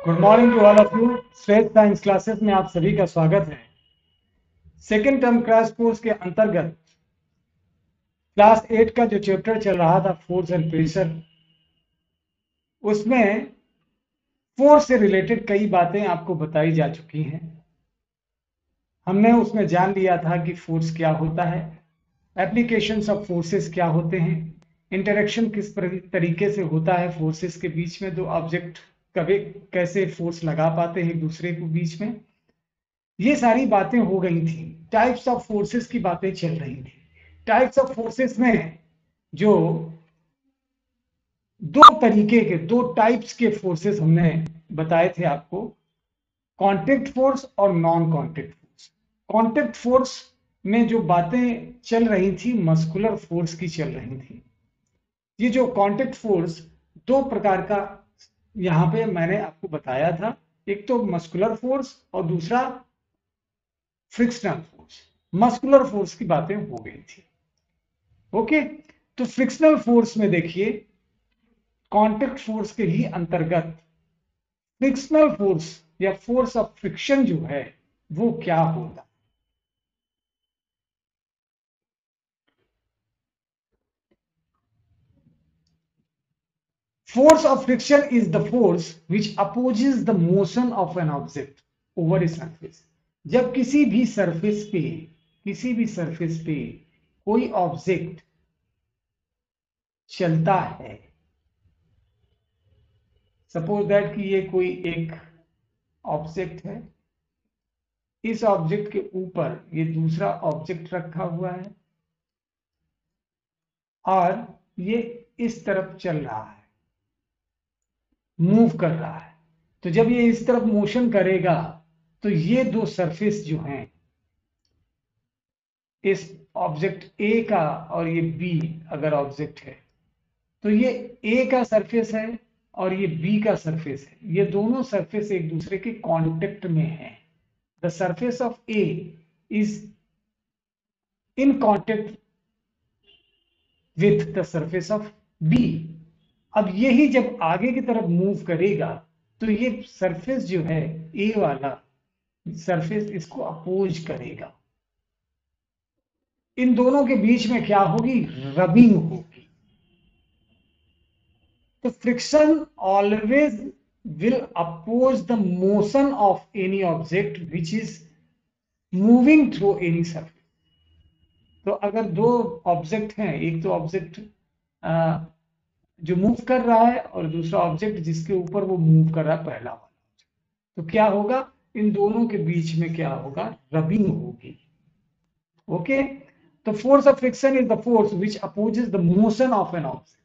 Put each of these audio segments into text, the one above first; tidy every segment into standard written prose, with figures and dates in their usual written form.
Good morning to all of you. Shreshth science classes में आप सभी का स्वागत है। सेकेंड टर्म क्रैश कोर्स के अंतर्गत क्लास 8 का जो चैप्टर चल रहा था फोर्स एंड प्रेशर, उसमें फोर्स से रिलेटेड कई बातें आपको बताई जा चुकी हैं। हमने उसमें जान लिया था कि फोर्स क्या होता है, एप्लीकेशंस ऑफ फोर्सेस क्या होते हैं, इंटरेक्शन किस तरीके से होता है फोर्सेस के बीच में, दो ऑब्जेक्ट कभी कैसे फोर्स लगा पाते हैं एक दूसरे के बीच में। ये सारी बातें हो गई थी। टाइप्स ऑफ फोर्सेस की बातें चल रही थी। टाइप्स ऑफ फोर्सेस में जो दो टाइप्स के फोर्सेस हमने बताए थे आपको, कांटेक्ट फोर्स और non contact force. Contact force में जो बातें चल रही थी मस्कुलर फोर्स की चल रही थी। ये जो कांटेक्ट फोर्स दो प्रकार का यहां पे मैंने आपको बताया था, एक तो मस्कुलर फोर्स और दूसरा फ्रिक्शनल फोर्स। मस्कुलर फोर्स की बातें हो गई थी। ओके, तो फ्रिक्शनल फोर्स में देखिए, कांटेक्ट फोर्स के ही अंतर्गत फ्रिक्शनल फोर्स या फोर्स ऑफ फ्रिक्शन जो है वो क्या होगा। Force of friction is the force which opposes the motion of an object over a surface. जब किसी भी सरफेस पे कोई ऑब्जेक्ट चलता है, सपोज दैट कि ये कोई एक ऑब्जेक्ट है, इस ऑब्जेक्ट के ऊपर ये दूसरा ऑब्जेक्ट रखा हुआ है और ये इस तरफ चल रहा है, मूव कर रहा है। तो जब ये इस तरफ मोशन करेगा तो ये दो सरफेस जो हैं, इस ऑब्जेक्ट ए का और ये बी अगर ऑब्जेक्ट है, तो ये ए का सरफेस है और ये बी का सरफेस है। ये दोनों सरफेस एक दूसरे के कांटेक्ट में है। The surface of A is in contact with the surface of B. अब यही जब आगे की तरफ मूव करेगा तो ये सरफेस जो है ए वाला सरफेस इसको अपोज करेगा। इन दोनों के बीच में क्या होगी? रबिंग होगी। तो friction always will oppose the motion of any object which is moving through any surface. तो अगर दो ऑब्जेक्ट हैं, एक तो ऑब्जेक्ट जो मूव कर रहा है और दूसरा ऑब्जेक्ट जिसके ऊपर वो मूव कर रहा है, पहला वाला, तो क्या होगा? इन दोनों के बीच में क्या होगा? रबिंग होगी। ओके, तो force of friction is the force which opposes the motion of an object.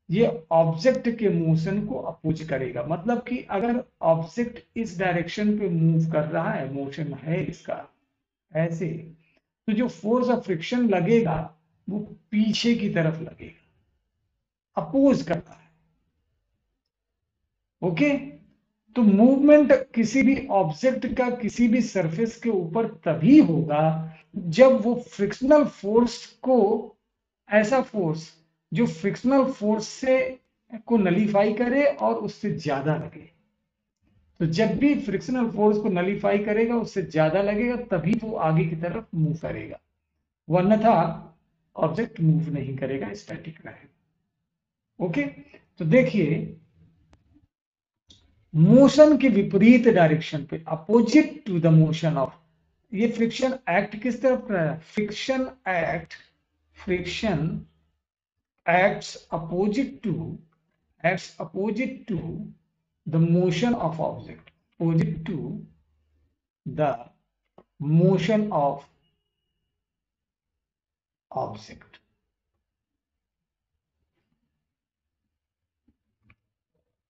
ये ऑब्जेक्ट के मोशन को अपोज करेगा। मतलब कि अगर ऑब्जेक्ट इस डायरेक्शन पे मूव कर रहा है, मोशन है इसका ऐसे, तो जो फोर्स ऑफ फ्रिक्शन लगेगा वो पीछे की तरफ लगेगा, अपोज कर रहा है। ओके, तो मूवमेंट किसी भी ऑब्जेक्ट का किसी भी सरफेस के ऊपर तभी होगा जब वो फ्रिक्शनल फोर्स को, ऐसा फोर्स जो फ्रिक्शनल फोर्स से को नलीफाई करे और उससे ज्यादा लगे। तो जब भी फ्रिक्शनल फोर्स को नलीफाई करेगा, उससे ज्यादा लगेगा, तभी वो आगे की तरफ मूव करेगा, वरना ऑब्जेक्ट मूव नहीं करेगा, स्टैटिक रहेगा। ओके, तो देखिए, मोशन के विपरीत डायरेक्शन पे, opposite to the motion of, ये फ्रिक्शन एक्ट किस तरफ कर रहा है? Friction acts opposite to the motion of object, opposite to the motion of object.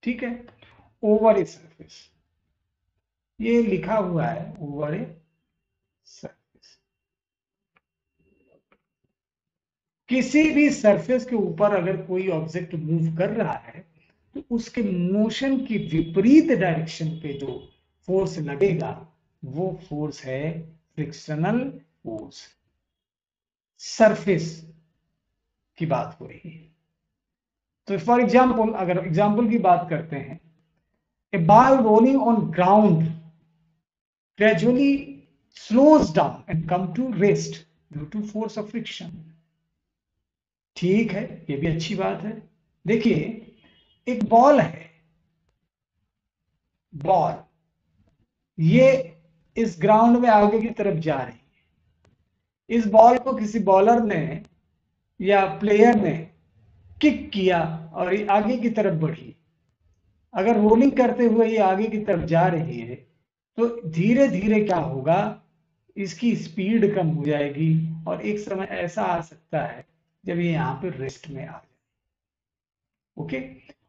ठीक है, ओवर ए सरफेस, ये लिखा हुआ है ओवर ए सरफेस। किसी भी सरफेस के ऊपर अगर कोई ऑब्जेक्ट मूव कर रहा है तो उसके मोशन की विपरीत डायरेक्शन पे जो फोर्स लगेगा वो फोर्स है फ्रिक्शनल फोर्स। सरफेस की बात हो रही है। तो फॉर एग्जाम्पल, अगर एग्जाम्पल की बात करते हैं, A ball rolling on ground gradually slows down and come to rest due to force of friction. ठीक है, ये भी अच्छी बात है। देखिए, एक बॉल है, बॉल ये इस ग्राउंड में आगे की तरफ जा रही है। इस बॉल को किसी बॉलर ने या प्लेयर ने किक किया और ये आगे की तरफ बढ़ी। अगर रोलिंग करते हुए ये आगे की तरफ जा रही है तो धीरे धीरे क्या होगा, इसकी स्पीड कम हो जाएगी और एक समय ऐसा आ सकता है जब ये यहाँ पे रेस्ट में आ जाए। ओके,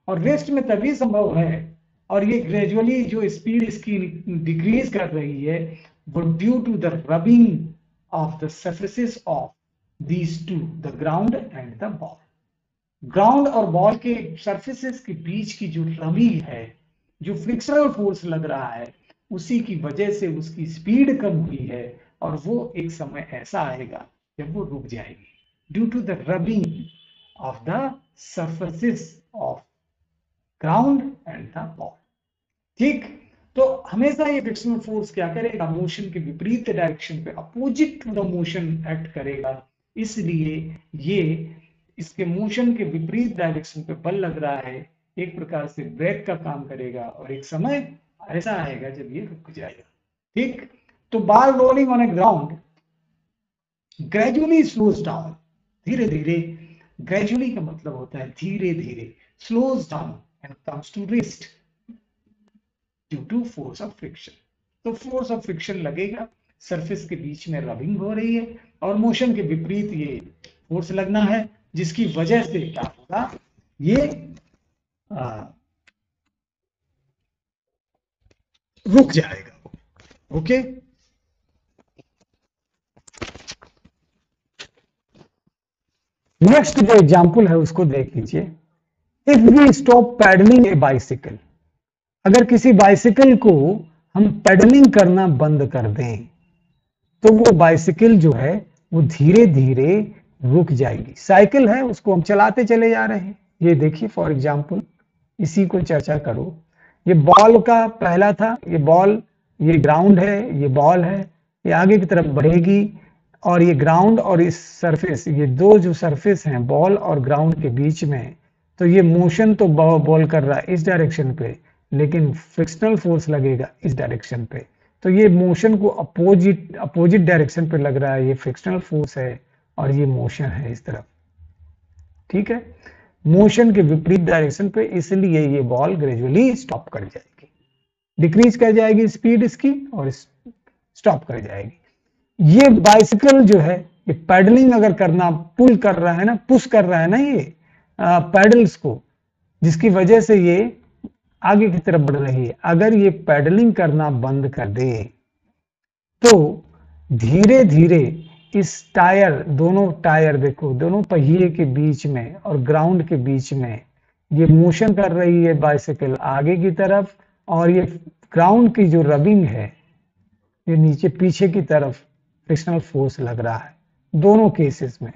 और रेस्ट में तभी संभव है, और ये ग्रेजुअली जो स्पीड इसकी डिक्रीज कर रही है वो due to the rubbing of the surfaces of these two, the ground and the ball. Ground और बॉल के सरफेसेस के बीच की जो रबिंग है, जो फ्रिक्शनल फोर्स लग रहा है, उसी की वजह से उसकी स्पीड कम हुई है और वो एक समय ऐसा आएगा जब वो रुक जाएगी due to the rubbing of the surfaces of ground and the ball। ठीक, तो हमेशा ये फ्रिक्शनल फोर्स क्या करेगा, मोशन के विपरीत डायरेक्शन पे, opposite to the motion act करेगा। इसलिए ये इसके मोशन के विपरीत डायरेक्शन पे बल लग रहा है, एक प्रकार से ब्रेक का काम करेगा और एक समय ऐसा आएगा जब ये रुक जाएगा। ठीक, तो ball rolling on a ground gradually slows down, धीरे धीरे, ग्रेजुअली का मतलब होता है धीरे धीरे, slows down and comes to rest due to force of friction. तो फोर्स ऑफ फ्रिक्शन लगेगा, सरफेस के बीच में रबिंग हो रही है और मोशन के विपरीत ये फोर्स लगना है, जिसकी वजह से क्या होगा, ये रुक जाएगा। ओके, नेक्स्ट जो एग्जांपल है उसको देख लीजिए। If we stop pedalling a bicycle, अगर किसी बाइसिकल को हम पैडलिंग करना बंद कर दें तो वो बाइसिकल जो है वो धीरे धीरे रुक जाएगी। साइकिल है, उसको हम चलाते चले जा रहे हैं, ये देखिए फॉर एग्जांपल, इसी को चर्चा करो। ये बॉल का पहला था, ये बॉल, ये ग्राउंड है, ये बॉल है, ये आगे की तरफ बढ़ेगी और ये ग्राउंड और इस सरफेस, ये दो जो सरफेस हैं बॉल और ग्राउंड के बीच में, तो ये मोशन तो बॉल कर रहा है इस डायरेक्शन पे, लेकिन फ्रिक्शनल फोर्स लगेगा इस डायरेक्शन पे, तो ये मोशन को अपोजिट डायरेक्शन पे लग रहा है, ये फ्रिक्शनल फोर्स है और ये मोशन है इस तरफ। ठीक है, मोशन के विपरीत डायरेक्शन पे, इसलिए ये बॉल ग्रेजुअली स्टॉप कर जाएगी, डिक्रीज कर जाएगी स्पीड इसकी और स्टॉप कर जाएगी। ये बाइसिकल जो है ये पैडलिंग अगर करना, पुल कर रहा है ना, पुश कर रहा है ना ये पैडल्स को, जिसकी वजह से ये आगे की तरफ बढ़ रही है। अगर ये पैडलिंग करना बंद कर दे तो धीरे धीरे इस टायर, दोनों टायर देखो, दोनों पहिए के बीच में और ग्राउंड के बीच में ये मोशन कर रही है बाइसिकल आगे की तरफ, और ये ग्राउंड की जो रबिंग है ये नीचे पीछे की तरफ फ्रिक्शनल फोर्स लग रहा है। दोनों केसेस में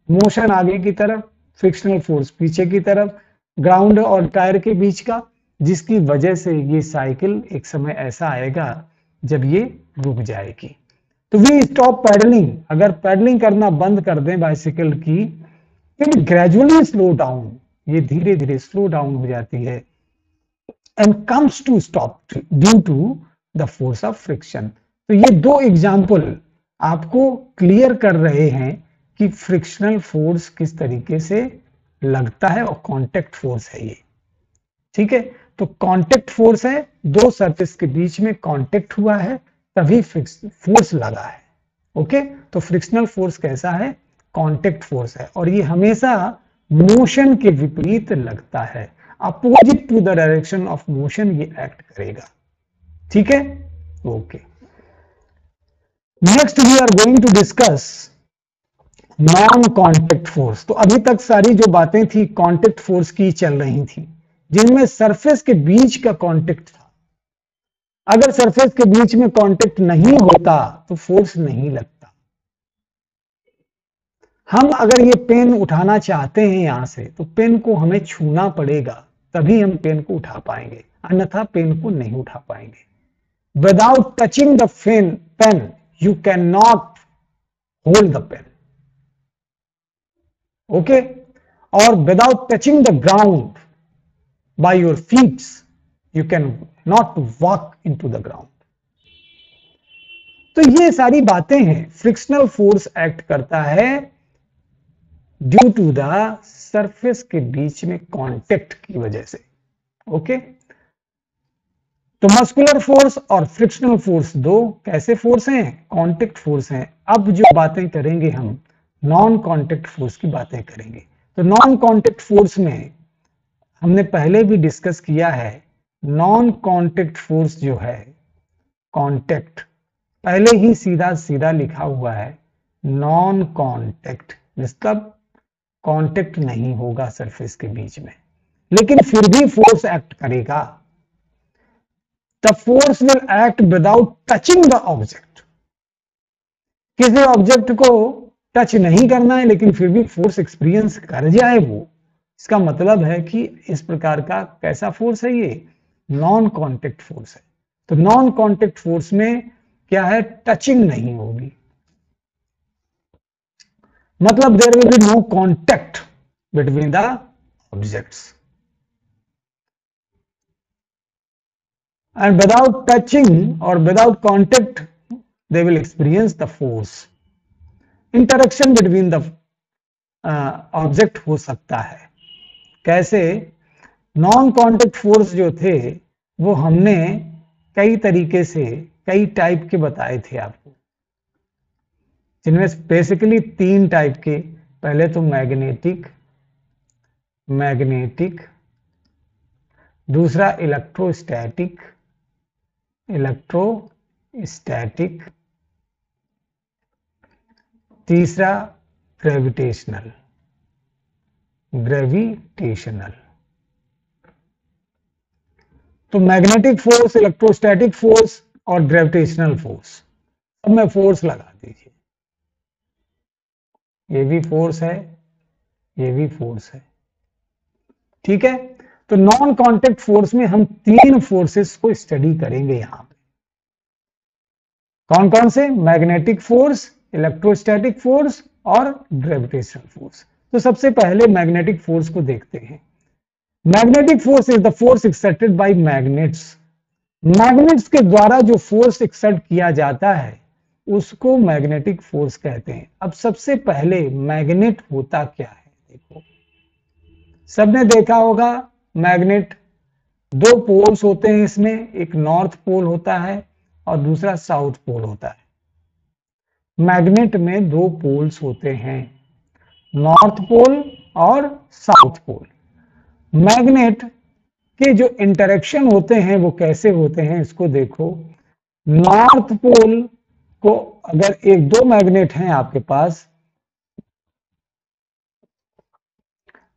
मोशन आगे की तरफ, फ्रिक्शनल फोर्स पीछे की तरफ, ग्राउंड और टायर के बीच का, जिसकी वजह से ये साइकिल एक समय ऐसा आएगा जब ये रुक जाएगी। तो वी स्टॉप पैडलिंग, अगर पैडलिंग करना बंद कर दें बाइसिकल की, इट ग्रेजुअली स्लो डाउन, ये धीरे धीरे स्लो डाउन हो जाती है, and comes to stop due to the force of friction. तो ये दो एग्जाम्पल आपको क्लियर कर रहे हैं कि फ्रिक्शनल फोर्स किस तरीके से लगता है और कांटेक्ट फोर्स है ये। ठीक है, तो कांटेक्ट फोर्स है, दो सरफेस के बीच में कांटेक्ट हुआ है तभी फोर्स लगा है। ओके, तो फ्रिक्शनल फोर्स कैसा है, कांटेक्ट फोर्स है, और ये हमेशा मोशन के विपरीत लगता है, opposite to the direction of motion ये एक्ट करेगा। ठीक है, okay. Next we are going to discuss non contact force. तो अभी तक सारी जो बातें थी कांटेक्ट फोर्स की चल रही थी, जिनमें सरफेस के बीच का कांटेक्ट था। अगर सरफेस के बीच में कांटेक्ट नहीं होता तो फोर्स नहीं लगता। हम अगर ये पेन उठाना चाहते हैं यहां से, तो पेन को हमें छूना पड़ेगा, तभी हम पेन को उठा पाएंगे, अन्यथा पेन को नहीं उठा पाएंगे। Without touching the pen you can not hold the pen, okay. और without touching the ground by your feet you can not walk into the ground। तो ये सारी बातें हैं, फ्रिक्शनल फोर्स एक्ट करता है ड्यू टू द सरफेस के बीच में कांटेक्ट की वजह से, ओके। तो मस्कुलर फोर्स और फ्रिक्शनल फोर्स दो कैसे फोर्स हैं? कांटेक्ट फोर्स हैं। अब जो बातें करेंगे हम नॉन कांटेक्ट फोर्स की बातें करेंगे। तो नॉन कांटेक्ट फोर्स में हमने पहले भी डिस्कस किया है, नॉन कांटेक्ट फोर्स जो है, कांटेक्ट पहले ही सीधा सीधा लिखा हुआ है, नॉन कांटेक्ट मतलब कांटेक्ट नहीं होगा सरफेस के बीच में, लेकिन फिर भी फोर्स एक्ट करेगा। The force will act without touching the object. किसी ऑब्जेक्ट को टच नहीं करना है लेकिन फिर भी फोर्स एक्सपीरियंस कर जाए वो, इसका मतलब है कि इस प्रकार का कैसा फोर्स है, ये नॉन कांटेक्ट फोर्स है। तो नॉन कांटेक्ट फोर्स में क्या है? टचिंग नहीं होगी, मतलब there will be no contact between the objects, and without touching और without contact they will experience the force. Interaction between the object हो सकता है। कैसे? नॉन कांटेक्ट फोर्स जो थे वो हमने कई तरीके से, कई टाइप के बताए थे आपको, जिनमें बेसिकली 3 टाइप के। पहले तो मैग्नेटिक, दूसरा इलेक्ट्रोस्टैटिक, तीसरा ग्रेविटेशनल। तो मैग्नेटिक फोर्स, इलेक्ट्रोस्टैटिक फोर्स और ग्रेविटेशनल फोर्स, अब मैं फोर्स लगा दीजिए, ये भी फोर्स है, ये भी फोर्स है, ठीक है। तो नॉन कांटेक्ट फोर्स में हम 3 फोर्सेस को स्टडी करेंगे यहां पे। कौन कौन से? मैग्नेटिक फोर्स, इलेक्ट्रोस्टैटिक फोर्स और ग्रेविटेशनल फोर्स। तो सबसे पहले मैग्नेटिक फोर्स को देखते हैं। Magnetic force is the force exerted bye magnets. Magnets के द्वारा जो फोर्स एक्सर्ट किया जाता है उसको मैग्नेटिक फोर्स कहते हैं। अब सबसे पहले मैग्नेट होता क्या है? देखो, सबने देखा होगा मैग्नेट 2 पोल्स होते हैं इसमें, एक नॉर्थ पोल होता है और दूसरा साउथ पोल होता है। मैग्नेट में 2 पोल्स होते हैं, नॉर्थ पोल और साउथ पोल। मैग्नेट के जो इंटरेक्शन होते हैं वो कैसे होते हैं इसको देखो। नॉर्थ पोल को अगर 1-2 मैग्नेट हैं आपके पास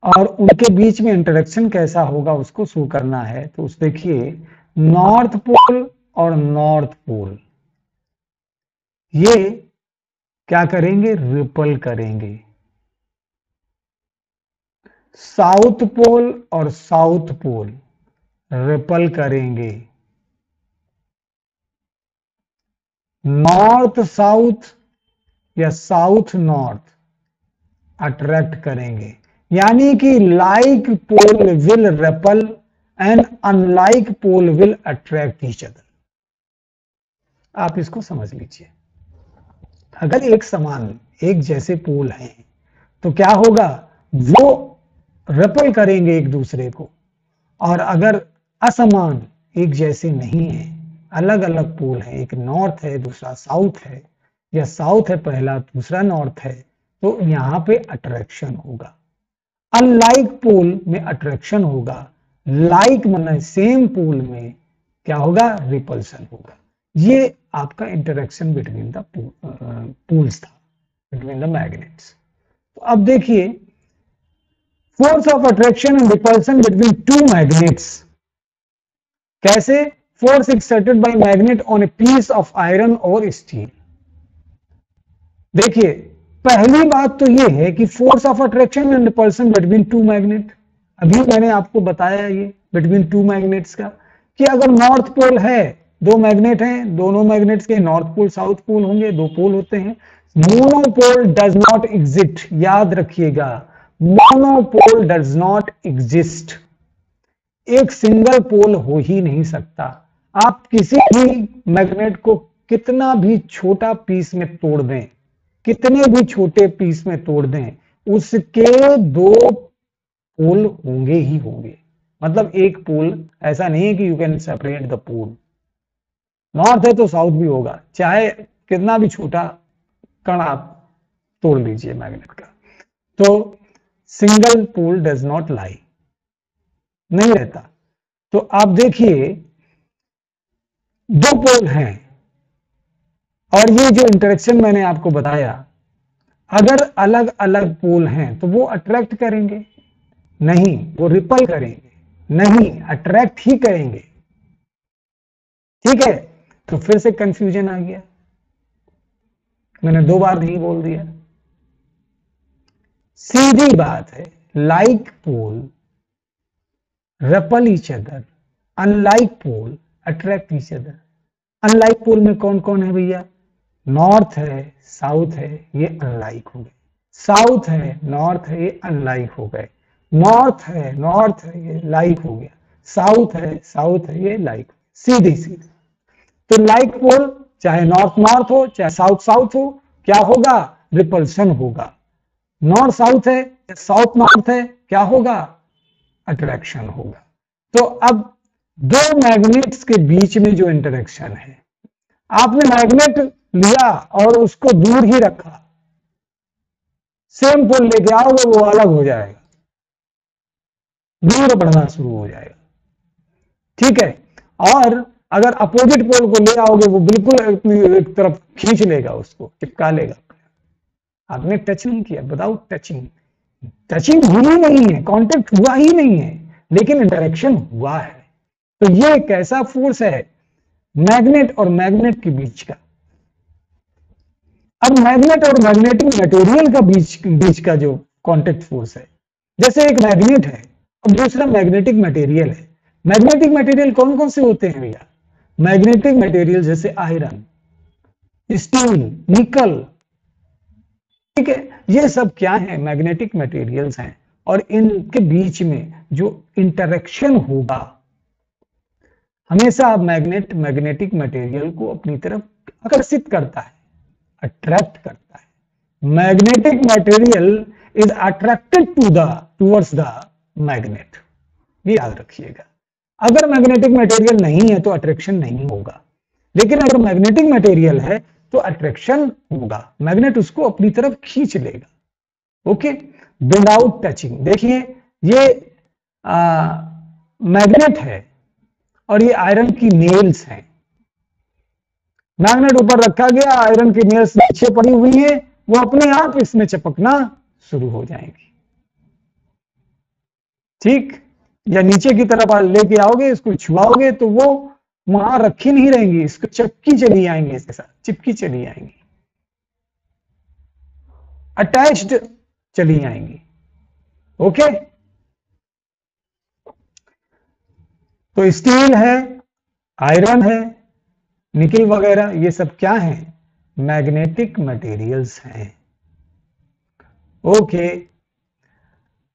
और उनके बीच में इंटरेक्शन कैसा होगा उसको शो करना है, तो उस देखिए नॉर्थ पोल और नॉर्थ पोल ये क्या करेंगे? रिपल करेंगे। साउथ पोल और साउथ पोल रिपल करेंगे। नॉर्थ साउथ या साउथ नॉर्थ अट्रैक्ट करेंगे। यानी कि like pole will repel and unlike pole will attract each other. आप इसको समझ लीजिए। अगर एक समान, एक जैसे पोल हैं तो क्या होगा? वो रिपल करेंगे एक दूसरे को। और अगर असमान, एक जैसे नहीं है, अलग अलग पोल है, एक नॉर्थ है दूसरा साउथ है, या साउथ है पहला दूसरा नॉर्थ है, तो यहां पे अट्रैक्शन होगा। अनलाइक पोल में अट्रैक्शन होगा, लाइक माने सेम पोल में क्या होगा? रिपल्सन होगा। ये आपका इंटरेक्शन बिटवीन द पोल्स था, बिटवीन द मैग्नेट्स। तो अब देखिए force of attraction and repulsion between 2 magnets. कैसे? Force exerted by magnet on a piece of iron और स्टील। देखिए पहली बात तो यह है कि force of attraction and repulsion between 2 magnet. अभी मैंने आपको बताया ये बिटवीन टू मैग्नेट्स का, कि अगर नॉर्थ पोल है, दो मैग्नेट हैं, दोनों मैग्नेट्स के नॉर्थ पोल साउथ पोल होंगे, दो पोल होते हैं। मोनोपोल डज नॉट एग्जिस्ट, याद रखिएगा, मोनोपोल डज नॉट एग्जिस्ट। एक सिंगल पोल हो ही नहीं सकता। आप किसी भी मैग्नेट को कितना भी छोटा पीस में तोड़ दें, कितने भी छोटे पीस में तोड़ दें, उसके दो पोल होंगे ही होंगे। मतलब एक पोल, ऐसा नहीं है कि you can separate the pole. North है तो साउथ भी होगा, चाहे कितना भी छोटा कण आप तोड़ लीजिए मैग्नेट का। तो single pole does not lie, नहीं रहता। तो आप देखिए दो पोल हैं, और ये जो इंटरेक्शन मैंने आपको बताया, अगर अलग अलग पोल हैं तो वो अट्रैक्ट करेंगे नहीं, वो रिपल करेंगे नहीं, अट्रैक्ट ही करेंगे। ठीक है, तो फिर से कंफ्यूजन आ गया, मैंने दो बार नहीं बोल दिया। सीधी बात है, like pole repel each other, unlike pole attract each other। Unlike pole में कौन कौन है भैया? नॉर्थ है, साउथ है, ये अनलाइक हो गए। साउथ है, नॉर्थ है, ये अनलाइक हो गए। नॉर्थ है, ये लाइक हो गया। साउथ है, ये लाइक। सीधी सीधी। तो लाइक पोल चाहे नॉर्थ नॉर्थ हो, चाहे साउथ साउथ हो, क्या होगा? रिपल्सन होगा। नॉर्थ साउथ है, साउथ नॉर्थ है, क्या होगा? अट्रैक्शन होगा। तो अब दो मैग्नेट्स के बीच में जो इंटरेक्शन है, आपने मैग्नेट लिया और उसको दूर ही रखा, सेम पोल लेके आओगे वो अलग हो जाएगा, दूर बढ़ना शुरू हो जाएगा। ठीक है, और अगर अपोजिट पोल को ले आओगे वो बिल्कुल एक तरफ खींच लेगा, उसको चिपका लेगा। आपने टच नहीं किया, विदाउट टचिंग, टचिंग हुई नहीं है, कांटेक्ट हुआ ही नहीं है, लेकिन इंटरेक्शन हुआ है। तो ये एक ऐसा फोर्स है मैग्नेट और मैग्नेट के बीच का। अब मैग्नेट और मैग्नेटिक मटेरियल का बीच का जो कांटेक्ट फोर्स है, जैसे एक मैग्नेट है और दूसरा मैग्नेटिक मटेरियल है। मैग्नेटिक मटेरियल कौन कौन से होते हैं भैया? मैग्नेटिक मटेरियल जैसे आयरन, स्टील, निकल। ठीक है, ये सब क्या है? मैग्नेटिक मटेरियल्स हैं, और इनके बीच में जो इंटरेक्शन होगा, हमेशा मैग्नेट मैग्नेटिक मटेरियल को अपनी तरफ आकर्षित करता है, अट्रैक्ट करता है। Magnetic material is attracted towards the magnet, ये याद रखिएगा। अगर मैग्नेटिक मटेरियल नहीं है तो अट्रैक्शन नहीं होगा, लेकिन अगर मैग्नेटिक मटेरियल है तो अट्रैक्शन होगा, मैग्नेट उसको अपनी तरफ खींच लेगा। Okay, without touching. देखिए ये मैग्नेट है और ये आयरन की नेल्स हैं। मैग्नेट ऊपर रखा गया, आयरन की नेल्स नीचे पड़ी हुई है, वो अपने आप इसमें चिपकना शुरू हो जाएंगी। ठीक, या नीचे की तरफ लेके आओगे, इसको छुआओगे तो वो वहां रखी नहीं रहेंगी, इसको चिपकी चली आएंगी, इसके साथ चिपकी चली आएंगी, अटैच्ड चली आएंगी। ओके, तो स्टील है, आयरन है, निकल वगैरह, ये सब क्या है? मैग्नेटिक मटेरियल्स हैं। ओके,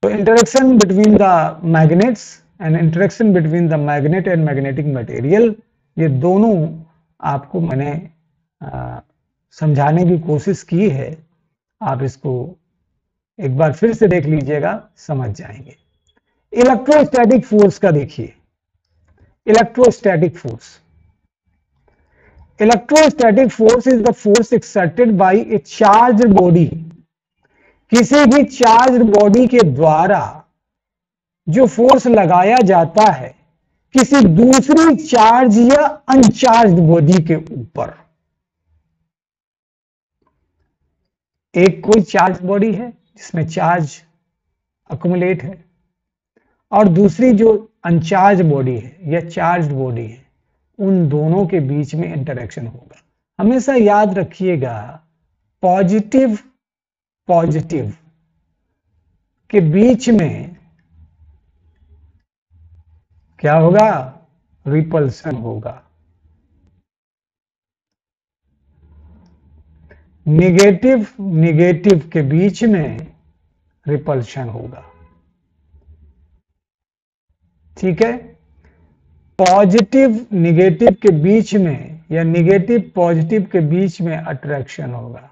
तो interaction between the magnets and interaction between the magnet and magnetic material, ये दोनों आपको मैंने समझाने की कोशिश की है। आप इसको एक बार फिर से देख लीजिएगा, समझ जाएंगे। इलेक्ट्रोस्टैटिक फोर्स का देखिए, electrostatic force, electrostatic force is the force exerted bye A charged body. किसी भी चार्ज्ड बॉडी के द्वारा जो फोर्स लगाया जाता है किसी दूसरी चार्ज या अनचार्ज्ड बॉडी के ऊपर। एक कोई चार्ज बॉडी है जिसमें चार्ज अकुमुलेट है, और दूसरी जो अनचार्ज बॉडी है या चार्ज बॉडी है, उन दोनों के बीच में इंटरेक्शन होगा। हमेशा याद रखिएगा, पॉजिटिव के बीच में क्या होगा? रिपल्सन होगा। निगेटिव निगेटिव के बीच में रिपल्शन होगा। ठीक है, पॉजिटिव निगेटिव के बीच में या निगेटिव पॉजिटिव के बीच में अट्रैक्शन होगा।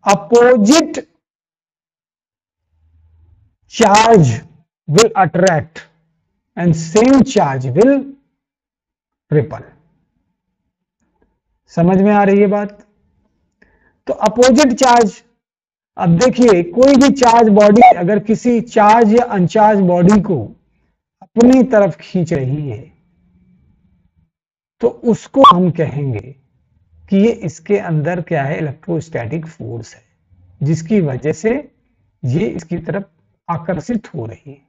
Opposite charge will attract and same charge will ripple. समझ में आ रही है बात? तो अपोजिट चार्ज, अब देखिए कोई भी चार्ज बॉडी अगर किसी चार्ज या अनचार्ज बॉडी को अपनी तरफ खींच रही है तो उसको हम कहेंगे कि ये इसके अंदर क्या है? इलेक्ट्रोस्टैटिक फोर्स है, जिसकी वजह से ये इसकी तरफ आकर्षित हो रही है।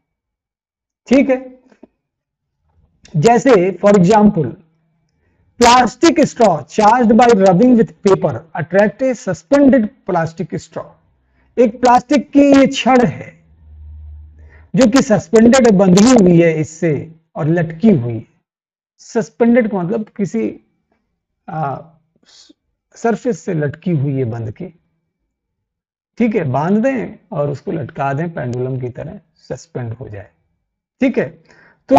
ठीक है, जैसे for example plastic straw charged bye rubbing with paper attract A suspended plastic straw. एक प्लास्टिक की ये छड़ है जो कि सस्पेंडेड बंधी हुई है इससे और लटकी हुई है। सस्पेंडेड का मतलब किसी सरफेस से लटकी हुई है बंध के। ठीक है, बांध दें और उसको लटका दें पेंडुलम की तरह, सस्पेंड हो जाए। ठीक है, तो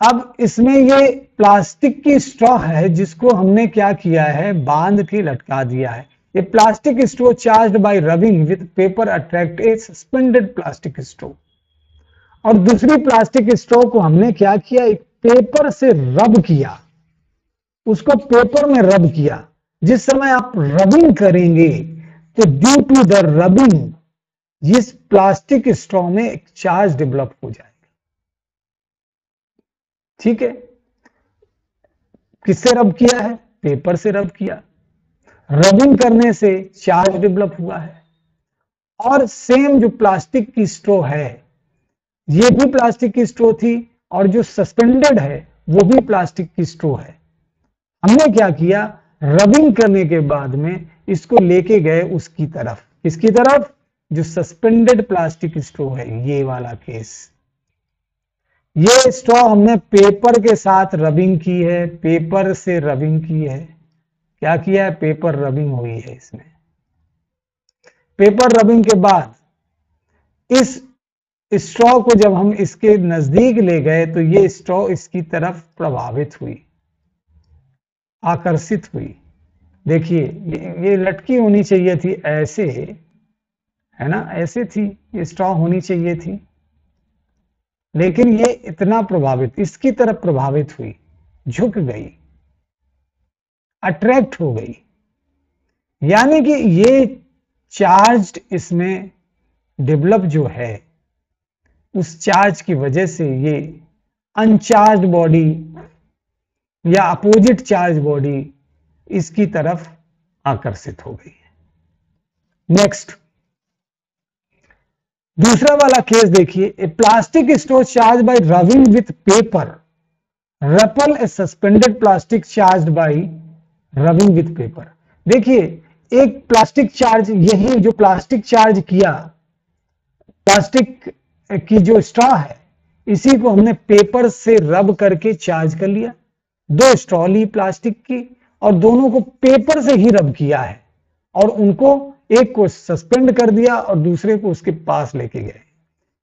अब इसमें ये प्लास्टिक की स्ट्रॉ है जिसको हमने क्या किया है? बांध के लटका दिया है। ये plastic straw charged bye rubbing with paper attract A suspended plastic straw. और दूसरी प्लास्टिक स्ट्रॉ को हमने क्या किया? एक पेपर से रब किया, उसको पेपर में रब किया। जिस समय आप रबिंग करेंगे तो ड्यू टू द रबिंग इस प्लास्टिक स्ट्रॉ में एक चार्ज डेवलप हो जाएगा। ठीक है, किससे रब किया है? पेपर से रब किया। रबिंग करने से चार्ज डेवलप हुआ है। और सेम जो प्लास्टिक की स्ट्रॉ है, ये भी प्लास्टिक की स्ट्रॉ थी और जो सस्पेंडेड है वो भी प्लास्टिक की स्ट्रॉ है। हमने क्या किया? रबिंग करने के बाद में इसको लेके गए उसकी तरफ। किसकी तरफ? जो सस्पेंडेड प्लास्टिक स्ट्रॉ है, ये वाला केस। ये स्ट्रॉ हमने पेपर के साथ रबिंग की है, पेपर से रबिंग की है। क्या किया है? पेपर रबिंग हुई है इसमें। पेपर रबिंग के बाद इस स्ट्रॉ को जब हम इसके नजदीक ले गए तो ये स्ट्रॉ इसकी तरफ प्रभावित हुई, आकर्षित हुई। देखिए ये लटकी होनी चाहिए थी ऐसे, है ना? ऐसे थी, ये स्ट्रॉ होनी चाहिए थी, लेकिन ये इतना प्रभावित, इसकी तरफ प्रभावित हुई, झुक गई, अट्रैक्ट हो गई। यानी कि ये चार्ज इसमें डेवलप जो है, उस चार्ज की वजह से ये अनचार्ज बॉडी या अपोजिट चार्ज बॉडी इसकी तरफ आकर्षित हो गई है। नेक्स्ट, दूसरा वाला केस देखिए। A plastic straw charge by rubbing with paper repel a suspended plastic charge by rubbing with paper. देखिए एक प्लास्टिक चार्ज, यही जो प्लास्टिक चार्ज किया, प्लास्टिक की जो स्ट्रॉ है, इसी को हमने पेपर से रब करके चार्ज कर लिया। दो स्ट्रॉ ली प्लास्टिक की और दोनों को पेपर से ही रब किया है और उनको एक को सस्पेंड कर दिया और दूसरे को उसके पास लेके गए।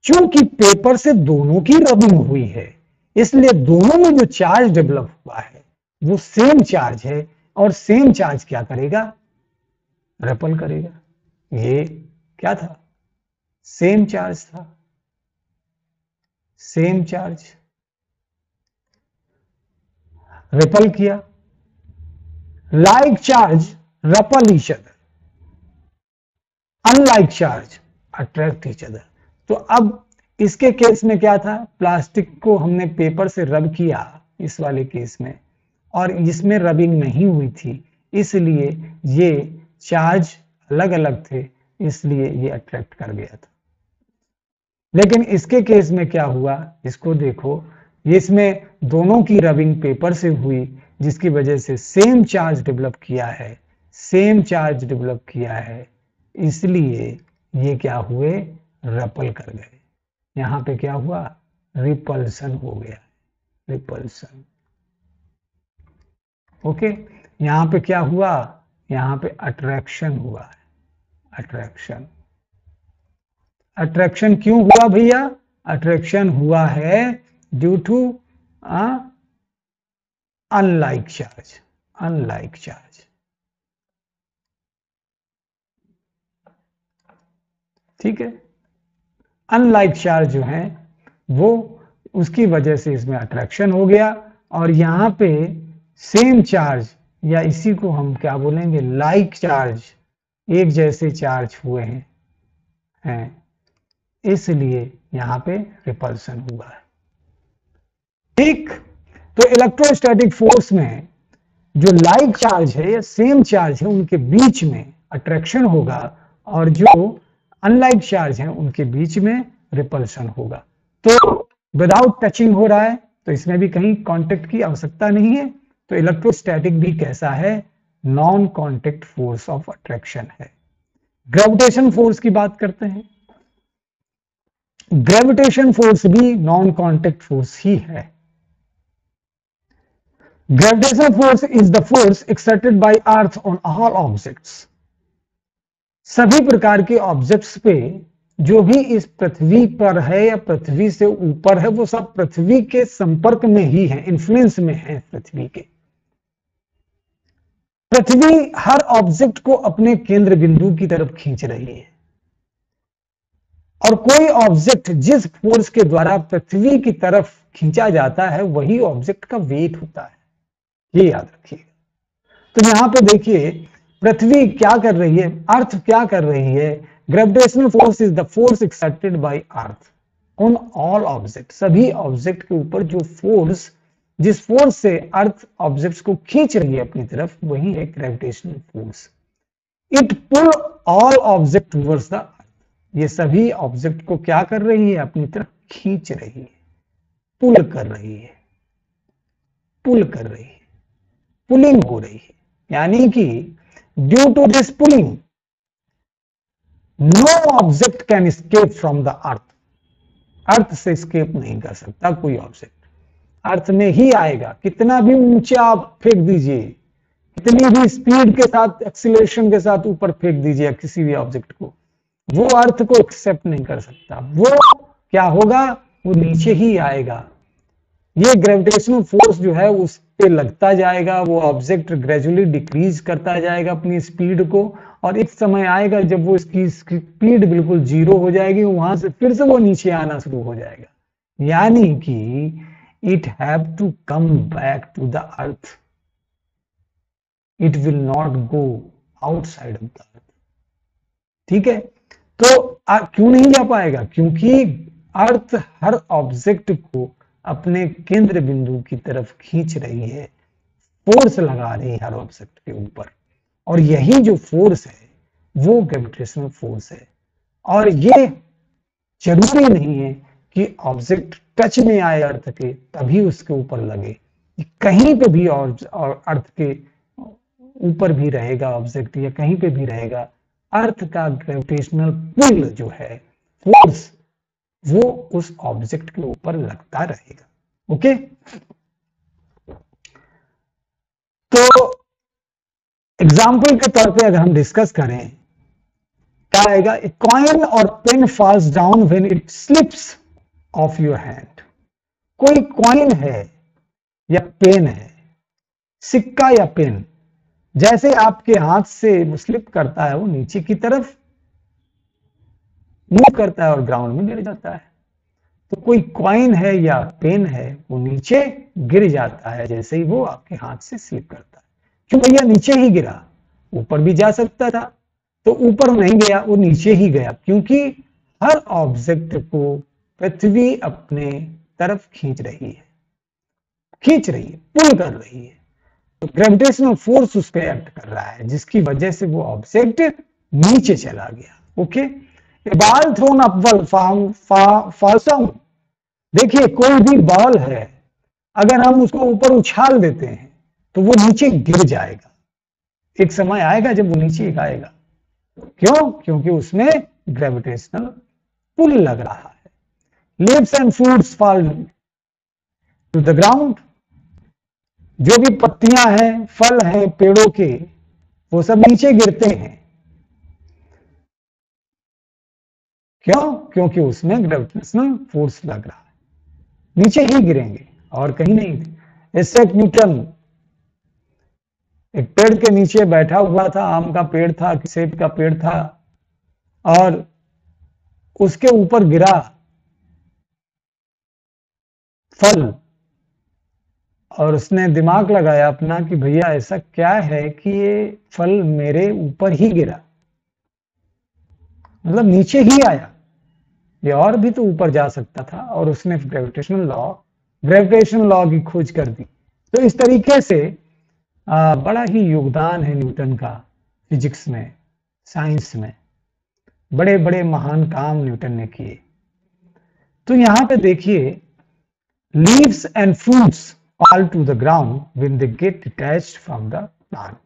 क्योंकि पेपर से दोनों की रबिंग हुई है, इसलिए दोनों में जो चार्ज डेवलप हुआ है वो सेम चार्ज है और सेम चार्ज क्या करेगा? रिपल करेगा। ये क्या था? सेम चार्ज था, सेम चार्ज रिपल किया। Like charge ripple each other, unlike charge attract each other. तो अब इसके केस में क्या था? प्लास्टिक को हमने पेपर से रब किया इस वाले केस में, और इसमें रबिंग नहीं हुई थी, इसलिए ये चार्ज अलग अलग थे, इसलिए ये अट्रैक्ट कर गया था। लेकिन इसके केस में क्या हुआ? इसको देखो, इसमें दोनों की रबिंग पेपर से हुई, जिसकी वजह से सेम चार्ज डेवलप किया है, सेम चार्ज डेवलप किया है, इसलिए ये क्या हुए? रपल कर गए। यहां पे क्या हुआ, रिपल्सन हो गया, रिपल्सन। ओके, यहां पे क्या हुआ, यहां पे अट्रैक्शन हुआ है, अट्रैक्शन। अट्रैक्शन क्यों हुआ भैया, अट्रैक्शन हुआ है due to unlike charge, unlike charge. ठीक है, अनलाइक चार्ज जो है वो, उसकी वजह से इसमें अट्रैक्शन हो गया। और यहां पे सेम चार्ज, या इसी को हम क्या बोलेंगे, लाइक चार्ज, एक जैसे चार्ज हुए हैं, इसलिए यहां पे रिपल्सन हुआ है। ठीक, तो इलेक्ट्रोस्टैटिक फोर्स में जो लाइक चार्ज है या सेम चार्ज है उनके बीच में अट्रैक्शन होगा, और जो अनलाइक चार्ज है उनके बीच में रिपल्सन होगा। तो विदाउट टचिंग हो रहा है, तो इसमें भी कहीं कांटेक्ट की आवश्यकता नहीं है। तो इलेक्ट्रोस्टैटिक भी कैसा है, non contact force of attraction है। ग्रेविटेशन फोर्स की बात करते हैं। ग्रेविटेशन फोर्स भी नॉन कांटेक्ट फोर्स ही है। Gravitation force is the force exerted bye earth on all objects. सभी प्रकार के ऑब्जेक्ट्स पे, जो भी इस पृथ्वी पर है या पृथ्वी से ऊपर है, वो सब पृथ्वी के संपर्क में ही है, इन्फ्लुएंस में है पृथ्वी के। पृथ्वी हर ऑब्जेक्ट को अपने केंद्र बिंदु की तरफ खींच रही है, और कोई ऑब्जेक्ट जिस फोर्स के द्वारा पृथ्वी की तरफ खींचा जाता है वही ऑब्जेक्ट का वेट होता है, ये याद रखिएगा। तो यहां पे देखिए, पृथ्वी क्या कर रही है, अर्थ क्या कर रही है, gravitational force is the force exerted bye earth on all object. सभी ऑब्जेक्ट के ऊपर जो फोर्स, जिस फोर्स से अर्थ ऑब्जेक्ट्स को खींच रही है अपनी तरफ, वही है gravitational force. It pull all object towards the earth. ये सभी ऑब्जेक्ट को क्या कर रही है, अपनी तरफ खींच रही है, पुल कर रही है, पुल कर रही है, पुलिंग हो रही है। यानी कि due to this pulling no object can escape from the earth. Earth से एस्केप नहीं कर सकता कोई ऑब्जेक्ट, अर्थ में ही आएगा। कितना भी ऊंचा आप फेंक दीजिए, कितनी भी स्पीड के साथ, एक्सीलरेशन के साथ ऊपर फेंक दीजिए किसी भी ऑब्जेक्ट को, वो अर्थ को एक्सेप्ट नहीं कर सकता। वो क्या होगा, वो नीचे ही आएगा। ये ग्रेविटेशनल फोर्स जो है उस पे लगता जाएगा, वो ऑब्जेक्ट ग्रेजुअली डिक्रीज करता जाएगा अपनी स्पीड को, और एक समय आएगा जब वो इसकी स्पीड बिल्कुल जीरो हो जाएगी, वहां से फिर से वो नीचे आना शुरू हो जाएगा। यानी कि it have to come back to the earth, it will not go outside of the earth. ठीक है, तो क्यों नहीं जा पाएगा, क्योंकि अर्थ हर ऑब्जेक्ट को अपने केंद्र बिंदु की तरफ खींच रही है, फोर्स लगा रही है हर ऑब्जेक्ट के ऊपर, और यही जो फोर्स है वो ग्रेविटेशनल फोर्स है। और ये जरूरी नहीं है कि ऑब्जेक्ट टच में आए अर्थ के तभी उसके ऊपर लगे, कहीं पे भी और अर्थ के ऊपर भी रहेगा ऑब्जेक्ट, या कहीं पे भी रहेगा, अर्थ का ग्रेविटेशनल पुल जो है, फोर्स, वो उस ऑब्जेक्ट के ऊपर लगता रहेगा। ओके, तो एग्जाम्पल के तौर पे अगर हम डिस्कस करें, क्या आएगा, ए कॉइन और pen falls down when it slips off your hand. कोई कॉइन है या पेन है, सिक्का या पेन, जैसे आपके हाथ से स्लिप करता है, वो नीचे की तरफ मूव करता है और ग्राउंड में गिर जाता है। तो कोई कॉइन है या पेन है, वो नीचे गिर जाता है जैसे ही वो आपके हाथ से स्लिप करता है। क्यों भैया नीचे ही गिरा, ऊपर भी जा सकता था, तो ऊपर नहीं गया, वो नीचे ही गया, क्योंकि हर ऑब्जेक्ट को पृथ्वी अपने तरफ खींच रही है, पुल कर रही है। तो ग्रेविटेशनल फोर्स उस पर एक्ट कर रहा है, जिसकी वजह से वो ऑब्जेक्ट नीचे चला गया। Okay, ball throne upward falls down. देखिए, कोई भी बॉल है, अगर हम उसको ऊपर उछाल देते हैं तो वो नीचे गिर जाएगा, एक समय आएगा जब वो नीचे आएगा। क्यों, क्योंकि उसमें ग्रेविटेशनल पुल लग रहा है। Leaves and fruits fall to the ground. जो भी पत्तियां हैं, फल हैं पेड़ों के, वो सब नीचे गिरते हैं। क्यों? क्योंकि उसमें ग्रेविटेशनल फोर्स लग रहा है, नीचे ही गिरेंगे और कहीं नहीं। आइजैक न्यूटन एक पेड़ के नीचे बैठा हुआ था, आम का पेड़ था, सेब का पेड़ था, और उसके ऊपर गिरा फल, और उसने दिमाग लगाया अपना कि भैया ऐसा क्या है कि ये फल मेरे ऊपर ही गिरा, मतलब नीचे ही आया, ये और भी तो ऊपर जा सकता था। और उसने ग्रेविटेशनल लॉ की खोज कर दी। तो इस तरीके से बड़ा ही योगदान है न्यूटन का फिजिक्स में, साइंस में। बड़े बड़े महान काम न्यूटन ने किए। तो यहां पे देखिए, leaves and fruits fall to the ground when they get detached from the plant।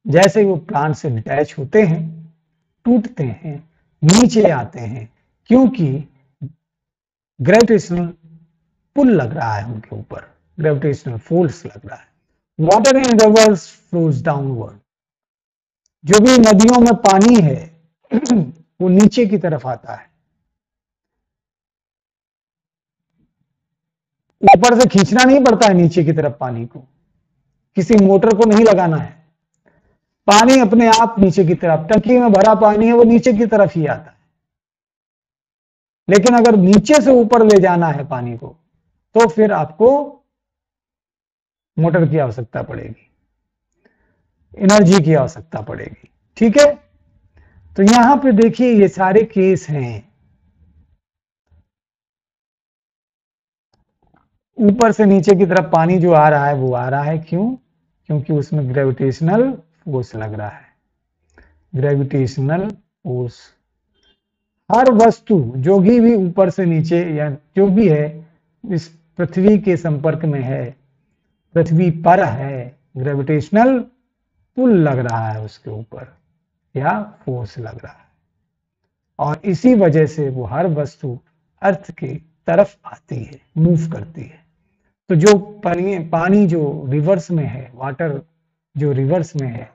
जैसे वो प्लांट से डिटैच होते हैं, टूटते हैं, नीचे आते हैं, क्योंकि ग्रेविटेशनल पुल लग रहा है उनके ऊपर, ग्रेविटेशनल फोर्स लग रहा है। Water in reverse flows downward. जो भी नदियों में पानी है वो नीचे की तरफ आता है। ऊपर से खींचना नहीं पड़ता है नीचे की तरफ पानी को, किसी मोटर को नहीं लगाना है, पानी अपने आप नीचे की तरफ, टंकी में भरा पानी है वो नीचे की तरफ ही आता है। लेकिन अगर नीचे से ऊपर ले जाना है पानी को, तो फिर आपको मोटर की आवश्यकता पड़ेगी, एनर्जी की आवश्यकता पड़ेगी। ठीक है, तो यहां पे देखिए ये सारे केस हैं। ऊपर से नीचे की तरफ पानी जो आ रहा है वो आ रहा है, क्यों? क्योंकि उसमें ग्रेविटेशनल फोर्स लग रहा है। ग्रेविटेशनल फोर्स, हर वस्तु जो भी ऊपर से नीचे या जो भी है इस पृथ्वी के संपर्क में है, पृथ्वी पर है, ग्रेविटेशनल पुल लग रहा है उसके ऊपर, या फोर्स लग रहा है, और इसी वजह से वो हर वस्तु अर्थ के तरफ आती है, मूव करती है। तो जो पानी जो रिवर्स में है, वाटर जो रिवर्स में है,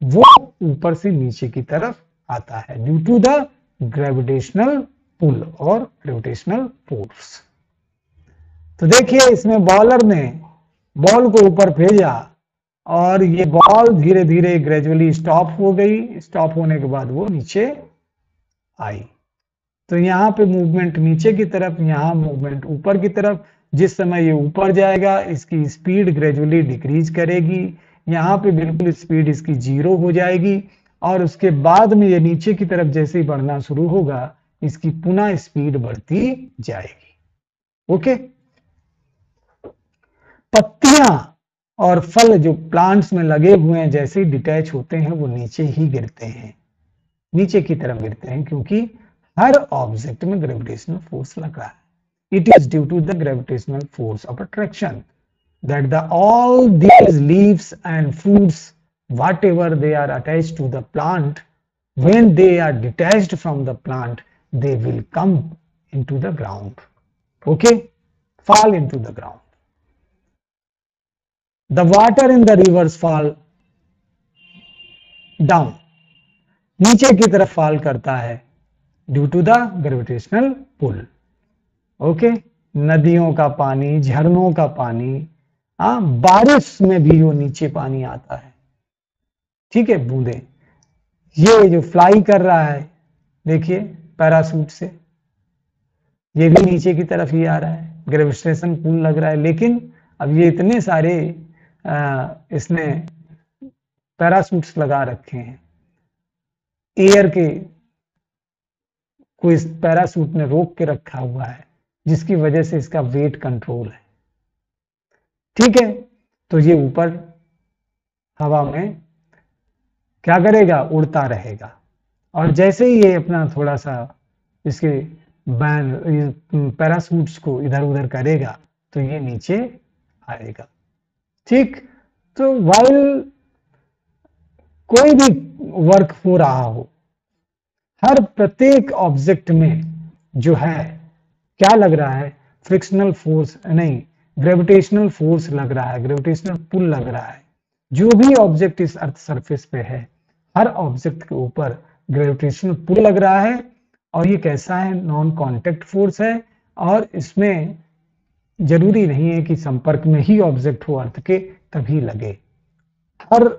वो ऊपर से नीचे की तरफ आता है due to the gravitational pull और ग्रेविटेशनल फोर्स। तो देखिए इसमें बॉलर ने बॉल को ऊपर भेजा और ये बॉल धीरे धीरे ग्रेजुअली स्टॉप हो गई। स्टॉप होने के बाद वो नीचे आई। तो यहाँ पे मूवमेंट नीचे की तरफ, यहाँ मूवमेंट ऊपर की तरफ। जिस समय ये ऊपर जाएगा इसकी स्पीड ग्रेजुअली डिक्रीज करेगी, यहाँ पे बिल्कुल स्पीड इसकी 0 हो जाएगी, और उसके बाद में ये नीचे की तरफ जैसे ही बढ़ना शुरू होगा इसकी पुनः स्पीड बढ़ती जाएगी। ओके, पत्तियां और फल जो प्लांट्स में लगे हुए हैं जैसे ही डिटैच होते हैं वो नीचे ही गिरते हैं, नीचे की तरफ गिरते हैं, क्योंकि हर ऑब्जेक्ट में ग्रेविटेशनल फोर्स लग रहा है। It is due to the gravitational force of attraction that all these leaves and fruits, whatever they are attached to the plant, when they are detached from the plant, they will come into the ground. Okay, fall into the ground. The water in the rivers fall down. नीचे की तरफ fall करता है due to the gravitational pull. Okay, नदियों का पानी, झरनों का पानी, बारिश में भी जो नीचे पानी आता है, ठीक है, बूंदे। ये जो फ्लाई कर रहा है देखिए पैराशूट से, ये भी नीचे की तरफ ही आ रहा है, ग्रेविटेशन पुल लग रहा है। लेकिन अब ये इतने सारे इसने पैराशूट्स लगा रखे हैं, एयर के को इस पैराशूट ने रोक के रखा हुआ है, जिसकी वजह से इसका वेट कंट्रोल है। ठीक है, तो ये ऊपर हवा में क्या करेगा, उड़ता रहेगा, और जैसे ही ये अपना थोड़ा सा इसके पैराशूट्स को इधर उधर करेगा तो ये नीचे आएगा। ठीक, तो वाइल कोई भी वर्क हो रहा हो, हर प्रत्येक ऑब्जेक्ट में जो है क्या लग रहा है, फ्रिक्शनल फोर्स नहीं, ग्रेविटेशनल फोर्स लग रहा है, ग्रेविटेशनल पुल लग रहा है। जो भी ऑब्जेक्ट इस अर्थ सरफेस पे है, हर ऑब्जेक्ट के ऊपर ग्रेविटेशनल पुल लग रहा है। और ये कैसा है, नॉन कांटेक्ट फोर्स है, और इसमें जरूरी नहीं है कि संपर्क में ही ऑब्जेक्ट हो अर्थ के तभी लगे। हर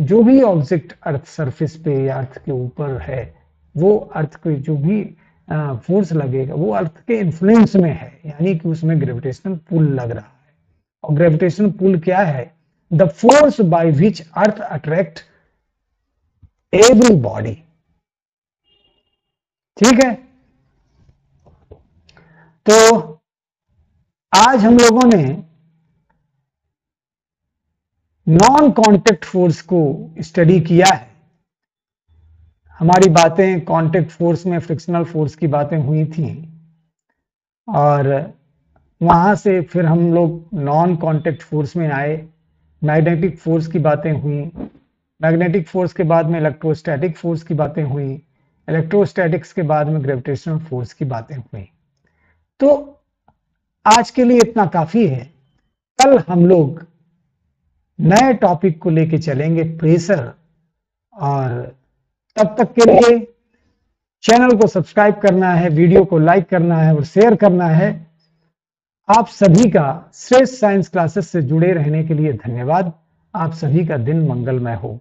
जो भी ऑब्जेक्ट अर्थ सरफेस पे या अर्थ के ऊपर है, वो अर्थ के जो भी फोर्स लगेगा वो अर्थ के इन्फ्लुएंस में है, यानी कि उसमें ग्रेविटेशनल पुल लग रहा है। और ग्रेविटेशनल पुल क्या है, the force by which earth attract every body. ठीक है, तो आज हम लोगों ने नॉन कांटेक्ट फोर्स को स्टडी किया है। हमारी बातें कांटेक्ट फोर्स में फ्रिक्शनल फोर्स की बातें हुई थी, और वहां से फिर हम लोग नॉन कांटेक्ट फोर्स में आए, मैग्नेटिक फोर्स की बातें हुई। मैग्नेटिक फोर्स के बाद में इलेक्ट्रोस्टैटिक फोर्स की बातें हुई, इलेक्ट्रोस्टैटिक्स के बाद में ग्रेविटेशनल फोर्स की बातें हुई। तो आज के लिए इतना काफी है। कल हम लोग नए टॉपिक को लेके चलेंगे, प्रेशर। और तब तक के लिए चैनल को सब्सक्राइब करना है, वीडियो को लाइक करना है और शेयर करना है। आप सभी का श्रेष्ठ साइंस क्लासेस से जुड़े रहने के लिए धन्यवाद। आप सभी का दिन मंगलमय हो।